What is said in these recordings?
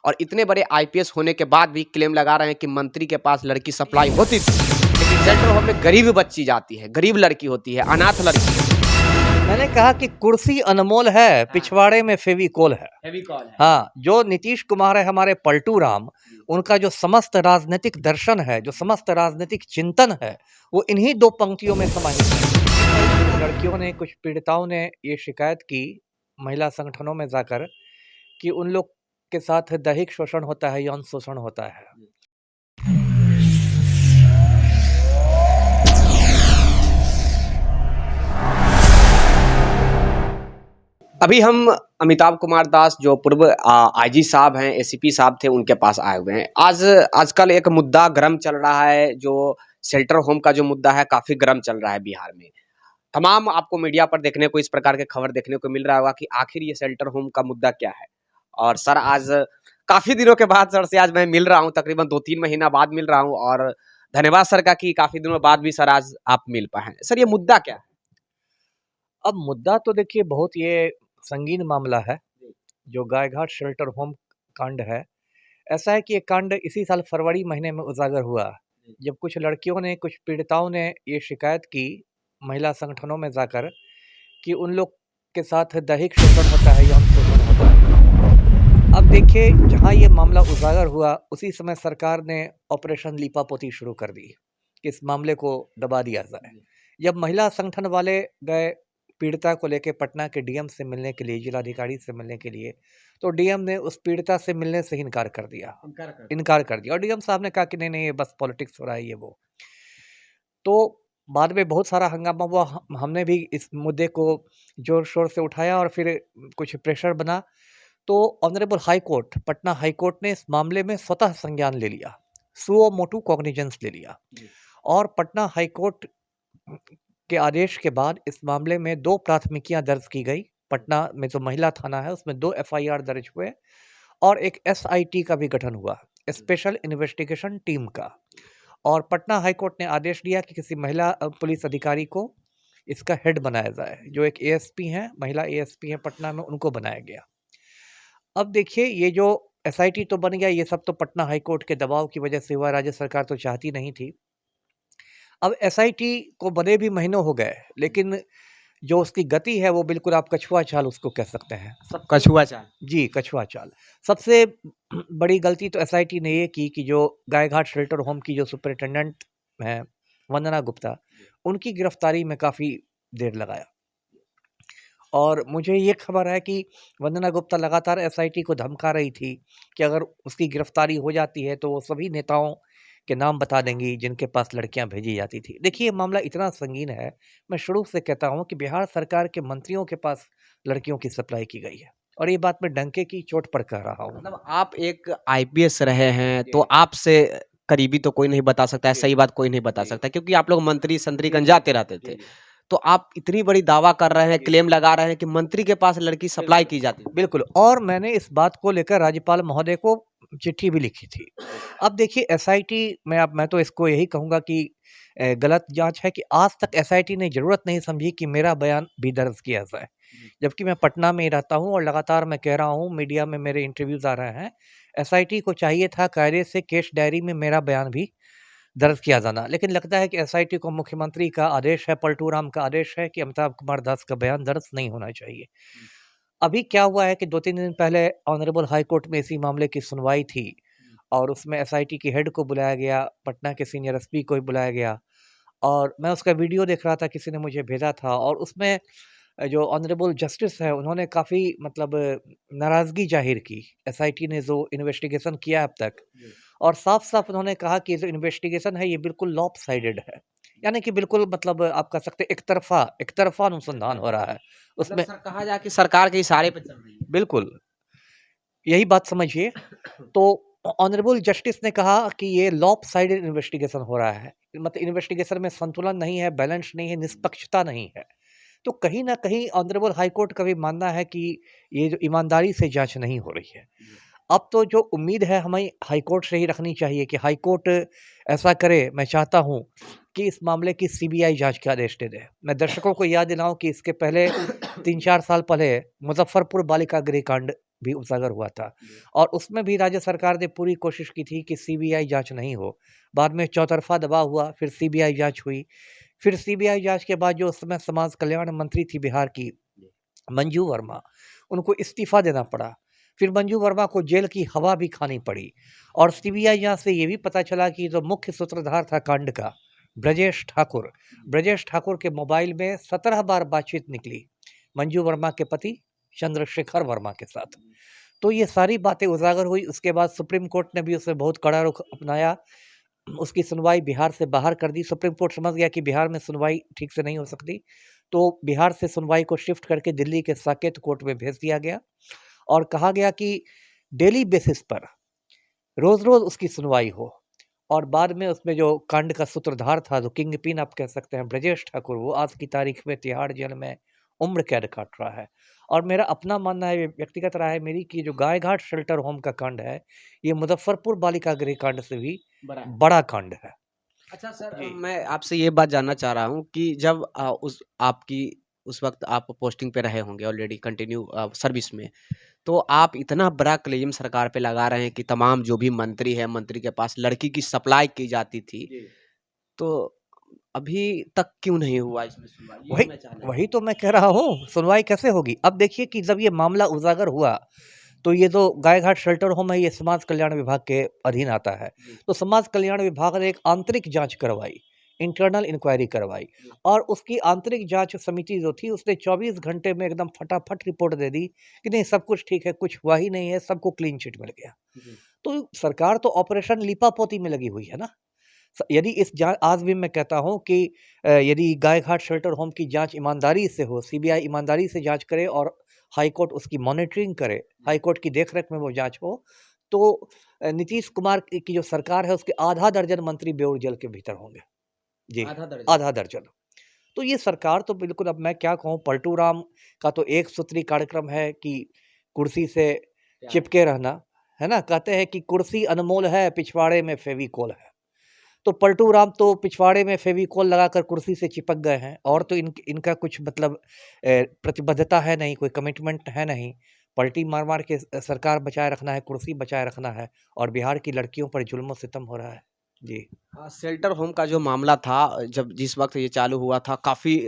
और इतने बड़े आईपीएस होने के बाद भी क्लेम लगा रहे हैं कि मंत्री के पास लड़की सप्लाई होती थी, लेकिन शेल्टर होम में गरीब बच्ची जाती है, गरीब लड़की होती है, अनाथ लड़की होती मैंने कहा कि कुर्सी अनमोल है, पिछवाड़े में फेविकोल है। है। हाँ, जो नीतीश कुमार है हमारे पलटू राम, उनका जो समस्त राजनीतिक दर्शन है, जो समस्त राजनीतिक चिंतन है, वो इन्हीं दो पंक्तियों में समाहित है। लड़कियों ने, कुछ पीड़िताओं ने ये शिकायत की महिला संगठनों में जाकर कि उन लोग के साथ दैहिक शोषण होता है, यौन शोषण होता है। अभी हम अमिताभ कुमार दास जो पूर्व आईजी साहब हैं, एसीपी साहब थे, उनके पास आए हुए हैं। आजकल एक मुद्दा गर्म चल रहा है, जो शेल्टर होम का जो मुद्दा है काफी गर्म चल रहा है बिहार में। तमाम आपको मीडिया पर देखने को इस प्रकार के खबर देखने को मिल रहा होगा कि आखिर ये शेल्टर होम का मुद्दा क्या है। और सर आज काफी दिनों के बाद सर से आज मैं मिल रहा हूँ, तकरीबन 2-3 महीना बाद मिल रहा हूँ, और धन्यवाद सर का कि काफी दिनों बाद भी सर आज आप मिल पाए। सर ये मुद्दा क्या है? अब मुद्दा तो देखिए बहुत ये संगीन मामला है, जो गायघाट शेल्टर होम कांड है। ऐसा है कि ये कांड इसी साल फरवरी महीने में उजागर हुआ, जब कुछ लड़कियों ने, कुछ पीड़िताओं ने ये शिकायत की महिला संगठनों में जाकर कि उन लोग के साथ दैहिक शोषण होता है, यौन शोषण होता है। अब देखिए, जहाँ ये मामला उजागर हुआ उसी समय सरकार ने ऑपरेशन लीपापोती शुरू कर दी कि इस मामले को दबा दिया जाए। जब महिला संगठन वाले गए पीड़िता को लेकर पटना के डीएम से मिलने के लिए, जिलाधिकारी से मिलने के लिए, तो डीएम ने उस पीड़िता से मिलने से इनकार कर दिया। और डीएम साहब ने कहा कि नहीं नहीं, ये बस पॉलिटिक्स हो रहा है, ये वो। तो बाद में बहुत सारा हंगामा हुआ, हमने भी इस मुद्दे को जोर शोर से उठाया और फिर कुछ प्रेशर बना। तो honourable high court, Patna high court ने इस मामले में स्वतः संज्ञान ले लिया, सुओ मोटू कॉग्निजेंस ले लिया। और पटना हाई कोर्ट के आदेश के बाद इस मामले में 2 प्राथमिकियां दर्ज की गई। पटना में जो महिला थाना है उसमें 2 एफआईआर दर्ज हुए और एक एसआईटी का भी गठन हुआ, स्पेशल इन्वेस्टिगेशन टीम का। और पटना हाई कोर्ट ने आदेश दिया कि किसी महिला पुलिस अधिकारी को इसका हेड बनाया जाए, जो एक एएसपी हैं, महिला एएसपी हैं पटना में, उनको बनाया गया। अब देखिए, ये जो एसआईटी तो बन गया, ये सब तो पटना हाई कोर्ट के दबाव की वजह से हुआ, राज्य सरकार तो चाहती नहीं थी। अब एसआईटी को बने भी महीनों हो गए, लेकिन जो उसकी गति है वो बिल्कुल आप कछुआ चाल उसको कह सकते हैं। सब कछुआ चाल। जी, कछुआ चाल। सबसे बड़ी गलती तो एसआईटी ने ये की कि जो गायघाट शेल्टर होम की जो सुपरिटेंडेंट हैं, वंदना गुप्ता, उनकी गिरफ्तारी में काफ़ी देर लगाया। और मुझे ये खबर है कि वंदना गुप्ता लगातार एसआईटी को धमका रही थी कि अगर उसकी गिरफ्तारी हो जाती है तो वो सभी नेताओं के नाम बता देंगी जिनके पास लड़कियां भेजी जाती थी। देखिए, ये मामला इतना संगीन है, मैं शुरू से कहता हूँ कि बिहार सरकार के मंत्रियों के पास लड़कियों की सप्लाई की गई है, और ये बात मैं डंके की चोट पर कह रहा हूँ। मतलब आप एक आईपीएस रहे हैं, तो आपसे करीबी तो कोई नहीं बता सकता है, सही बात कोई नहीं बता सकता, क्योंकि आप लोग मंत्री संतरीगण जाते रहते थे। तो आप इतनी बड़ी दावा कर रहे हैं, क्लेम लगा रहे हैं कि मंत्री के पास लड़की सप्लाई की जाती है। बिल्कुल, और मैंने इस बात को लेकर राज्यपाल महोदय को चिट्ठी भी लिखी थी। अब देखिए, एसआईटी में, अब मैं तो इसको यही कहूँगा कि गलत जांच है कि आज तक एसआईटी ने ज़रूरत नहीं समझी कि मेरा बयान भी दर्ज किया जाए। जबकि मैं पटना में ही रहता हूँ और लगातार मैं कह रहा हूँ, मीडिया में मेरे इंटरव्यूज़ आ रहे हैं, एसआईटी को चाहिए था कायदे से केस डायरी में मेरा बयान भी दर्ज किया जाना। लेकिन लगता है कि एसआईटी को मुख्यमंत्री का आदेश है, पलटू राम का आदेश है कि अमिताभ कुमार दास का बयान दर्ज नहीं होना चाहिए। अभी क्या हुआ है कि 2-3 दिन पहले ऑनरेबल हाई कोर्ट में इसी मामले की सुनवाई थी, और उसमें एसआईटी की हेड को बुलाया गया, पटना के सीनियर एसपी को भी बुलाया गया, और मैं उसका वीडियो देख रहा था, किसी ने मुझे भेजा था, और उसमें जो ऑनरेबल जस्टिस है उन्होंने काफ़ी मतलब नाराज़गी ज़ाहिर की एसआईटी ने जो इन्वेस्टिगेशन किया अब तक, और साफ-साफ उन्होंने कहा कि जो इन्वेस्टिगेशन है ये बिल्कुल लॉपसाइडेड है। यानी कि बिल्कुल, मतलब आप कह सकते हैं एक तरफ़ा अनुसंधान हो रहा है। मतलब उसमें सर कहा जाए कि सरकार के इशारे पे चल रही है। बिल्कुल, यही बात समझिए। तो ऑनरेबल जस्टिस ने कहा कि ये लॉपसाइडेड इन्वेस्टिगेशन हो रहा है। मतलब इन्वेस्टिगेशन में संतुलन नहीं है, बैलेंस नहीं है, निष्पक्षता नहीं है। तो कहीं न कहीं ऑनरेबल हाई कोर्ट का भी मानना है कि ये जो ईमानदारी से जाँच नहीं हो रही है। अब तो जो उम्मीद है हमें हाई कोर्ट से ही रखनी चाहिए कि हाई कोर्ट ऐसा करे। मैं चाहता हूँ कि इस मामले की सीबीआई जाँच के आदेश दे दे। मैं दर्शकों को याद दिलाऊँ कि इसके पहले 3-4 साल पहले मुज़फ्फरपुर बालिका गृह कांड भी उजागर हुआ था और उसमें भी राज्य सरकार ने पूरी कोशिश की थी कि सीबीआई जांच नहीं हो। बाद में चौतरफा दबाव हुआ, फिर सीबीआई जांच हुई। फिर सीबीआई जांच के बाद जो उस समय समाज कल्याण मंत्री थी बिहार की, मंजू वर्मा, उनको इस्तीफा देना पड़ा। फिर मंजू वर्मा को जेल की हवा भी खानी पड़ी और सीबीआई जांच से ये भी पता चला कि जो मुख्य सूत्रधार था कांड का, ब्रजेश ठाकुर के मोबाइल में 17 बार बातचीत निकली मंजू वर्मा के पति चंद्रशेखर वर्मा के साथ। तो ये सारी बातें उजागर हुई। उसके बाद सुप्रीम कोर्ट ने भी उसमें बहुत कड़ा रुख अपनाया, उसकी सुनवाई बिहार से बाहर कर दी। सुप्रीम कोर्ट समझ गया कि बिहार में सुनवाई ठीक से नहीं हो सकती, तो बिहार से सुनवाई को शिफ्ट करके दिल्ली के साकेत कोर्ट में भेज दिया गया और कहा गया कि डेली बेसिस पर रोज रोज उसकी सुनवाई हो। और बाद में उसमें जो कांड का सूत्रधार था, जो किंग पिन आप कह सकते हैं, ब्रजेश ठाकुर, वो आज की तारीख में तिहाड़ जेल में उम्र कैद काट रहा है। और मेरा अपना मानना है, व्यक्तिगत राय है मेरी, कि जो गायघाट शेल्टर होम का कांड है, ये मुजफ्फरपुर बालिका गृह कांड से भी बड़ा कांड है। अच्छा सर, जी। मैं आपसे ये बात जानना चाह रहा हूँ कि जब उस आपकी उस वक्त आप पोस्टिंग पे रहे होंगे ऑलरेडी कंटिन्यू सर्विस में, तो आप इतना बड़ा क्लेम सरकार पे लगा रहे हैं कि तमाम जो भी मंत्री है, मंत्री के पास लड़की की सप्लाई की जाती थी, तो अभी तक क्यों नहीं हुआ इसमें सुनवाई? ये वही मैं जानना वही तो मैं कह रहा हूँ, सुनवाई कैसे होगी? अब देखिए कि जब ये मामला उजागर हुआ, तो ये जो गायघाट शेल्टर होम है, ये समाज कल्याण विभाग के अधीन आता है। जी। तो समाज कल्याण विभाग ने एक आंतरिक जांच करवाई, इंटरनल इंक्वायरी करवाई जी। और उसकी आंतरिक जांच समिति जो थी, उसने 24 घंटे में एकदम फटाफट रिपोर्ट दे दी कि नहीं, सब कुछ ठीक है, कुछ हुआ ही नहीं है, सबको क्लीन चिट मिल गया। जी। तो सरकार तो ऑपरेशन लीपापोती में लगी हुई है ना। यदि इस जांच, आज भी मैं कहता हूं कि यदि गायघाट शेल्टर होम की जांच ईमानदारी से हो, सीबीआई ईमानदारी से जांच करे और हाई कोर्ट उसकी मॉनिटरिंग करे, हाई कोर्ट की देखरेख में वो जांच हो, तो नीतीश कुमार की जो सरकार है, उसके आधा दर्जन मंत्री बेऊर जेल के भीतर होंगे। जी, आधा दर्जन। आधा दर्जन। तो ये सरकार तो बिल्कुल, अब मैं क्या कहूँ, पलटू राम का तो एक सूत्री कार्यक्रम है कि कुर्सी से चिपके रहना, है ना। कहते हैं कि कुर्सी अनमोल है, पिछवाड़े में फेविकोल है। तो पलटू राम तो पिछवाड़े में फेविकोल लगाकर कुर्सी से चिपक गए हैं और तो इनका कुछ मतलब प्रतिबद्धता है नहीं, कोई कमिटमेंट है नहीं। पलटी मार मार के सरकार बचाए रखना है, कुर्सी बचाए रखना है और बिहार की लड़कियों पर जुल्म सितम हो रहा है। जी। शेल्टर होम का जो मामला था, जब जिस वक्त ये चालू हुआ था, काफी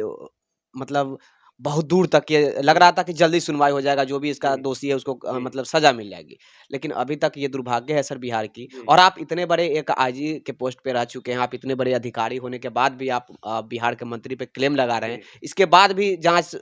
मतलब बहुत दूर तक ये लग रहा था कि जल्दी सुनवाई हो जाएगा, जो भी इसका जी। दोषी है उसको जी। मतलब सजा मिल जाएगी। लेकिन अभी तक ये दुर्भाग्य है सर बिहार की। जी। और आप इतने बड़े एक आईजी के पोस्ट पे रह चुके हैं, आप इतने बड़े अधिकारी होने के बाद भी आप बिहार के मंत्री पे क्लेम लगा रहे हैं। जी। इसके बाद भी जांच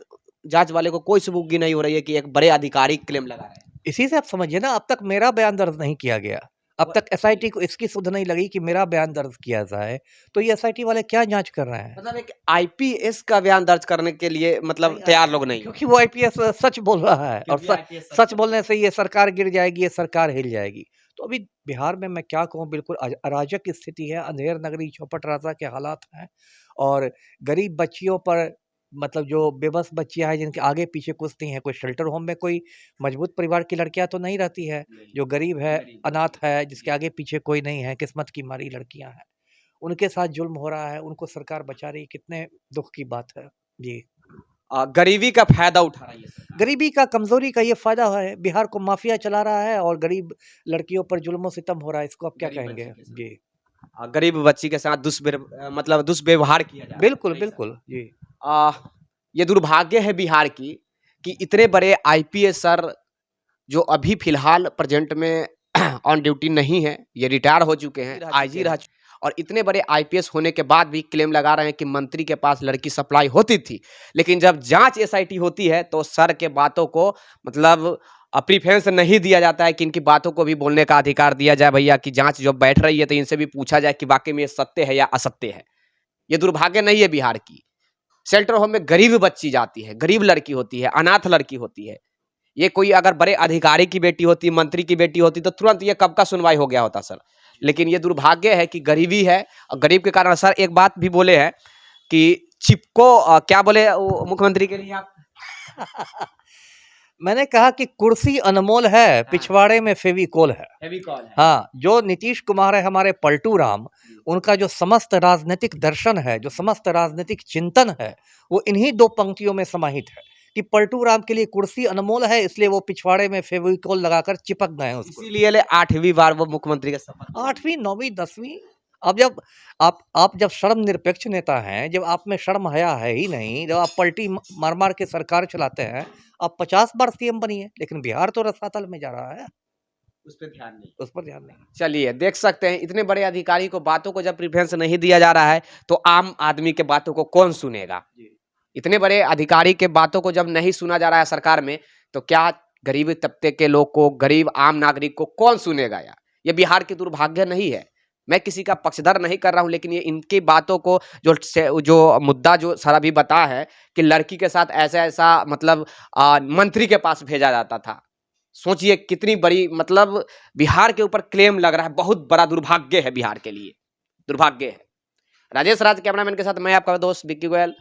जांच वाले को कोई सबूत नहीं हो रही है कि एक बड़े अधिकारी क्लेम लगा रहे हैं। इसी से आप समझिए ना, अब तक मेरा बयान दर्ज नहीं किया गया। अब तक एसआईटी को इसकी सुध नहीं लगी कि मेरा बयान दर्ज किया जाए। तो ये एसआईटी वाले क्या जांच कर रहे हैं? मतलब एक आईपीएस का बयान दर्ज करने के लिए मतलब तैयार लोग नहीं है। क्योंकि वो आईपीएस सच बोल रहा है और क्योंकि आईपीएस सच बोलने से ये सरकार गिर जाएगी, ये सरकार हिल जाएगी। तो अभी बिहार में मैं क्या कहूँ, बिल्कुल अराजक स्थिति है, अंधेर नगरी चौपट राजा के हालात हैं और गरीब बच्चियों पर, मतलब जो बेबस बच्चियां हैं जिनके आगे पीछे कुछ नहीं है, कोई शेल्टर होम में कोई मजबूत परिवार की लड़कियां तो नहीं रहती है, जो गरीब है, अनाथ है, जिसके आगे पीछे कोई नहीं है, किस्मत की मारी लड़कियां हैं, उनके साथ जुल्म हो रहा है, उनको सरकार बचा रही है। कितने दुख की बात है। जी। गरीबी का फायदा उठा रही है सरकार। गरीबी का, कमजोरी का ये फायदा है। बिहार को माफिया चला रहा है और गरीब लड़कियों पर जुल्म सितम हो रहा है। इसको आप क्या गरीब कहेंगे? बच्ची के साथ। जी। गरीब बच्ची के साथ मतलब दुष्व्यवहार किया जा रहा है। बिल्कुल सही सर। बिल्कुल। जी। आ, ये दुर्भाग्य है बिहार की कि इतने बड़े आईपीएस सर जो अभी फिलहाल प्रेजेंट में ऑन ड्यूटी नहीं है, ये रिटायर हो चुके हैं, आईजी रह चुके हैं, और इतने बड़े आईपीएस होने के बाद भी क्लेम लगा रहे हैं कि मंत्री के पास लड़की सप्लाई होती थी। लेकिन जब जांच एसआईटी होती है तो सर के बातों को मतलब प्रीफरेंस नहीं दिया जाता है कि इनकी बातों को भी बोलने का अधिकार दिया जाए। भैया की जांच जब बैठ रही है तो इनसे भी पूछा जाए कि वाकई में ये सत्य है या असत्य है। ये दुर्भाग्य नहीं है बिहार की। शेल्टर होम में गरीब बच्ची जाती है, गरीब लड़की होती है, अनाथ लड़की होती है। ये कोई अगर बड़े अधिकारी की बेटी होती, मंत्री की बेटी होती तो तुरंत ये कब का सुनवाई हो गया होता सर। लेकिन ये दुर्भाग्य है कि गरीबी है और गरीब के कारण सर एक बात भी बोले हैं कि चिपको क्या बोले वो मुख्यमंत्री के लिए आप? मैंने कहा कि कुर्सी अनमोल है, हाँ। पिछवाड़े में फेविकोल है। फेविकॉल है। हाँ, जो नीतीश कुमार है, हमारे पलटू राम, उनका जो समस्त राजनीतिक दर्शन है, जो समस्त राजनीतिक चिंतन है, वो इन्हीं दो पंक्तियों में समाहित है कि पलटू राम के लिए कुर्सी अनमोल है, इसलिए वो पिछवाड़े में फेविकोल लगाकर चिपक गए हैं उसको। इसीलिए ले 8वीं बार वो मुख्यमंत्री का शपथ ले रहे हैं। 8वीं 9वीं 10वीं, अब जब आप जब शर्म निरपेक्ष नेता हैं, जब आप में शर्म हया है ही नहीं, जब आप पलटी मार मार के सरकार चलाते हैं, आप 50 बार सीएम बनिए, लेकिन बिहार तो रसातल में जा रहा है, उस पे ध्यान नहीं। उस पर ध्यान नहीं। चलिए देख सकते हैं इतने बड़े अधिकारी को बातों को जब प्रेफरेंस नहीं दिया जा रहा है तो आम आदमी के बातों को कौन सुनेगा। इतने बड़े अधिकारी के बातों को जब नहीं सुना जा रहा है सरकार में तो क्या गरीब तबके के लोग को, गरीब आम नागरिक को कौन सुनेगा यार। ये बिहार की दुर्भाग्य नहीं है, मैं किसी का पक्षधर नहीं कर रहा हूं, लेकिन ये इनकी बातों को जो मुद्दा जो सर अभी बता है कि लड़की के साथ ऐसा ऐसा मतलब मंत्री के पास भेजा जाता था। सोचिए कितनी बड़ी मतलब बिहार के ऊपर क्लेम लग रहा है, बहुत बड़ा दुर्भाग्य है बिहार के लिए, दुर्भाग्य है। राजेश राज कैमरामैन के साथ मैं आपका दोस्त विक्की गोयल।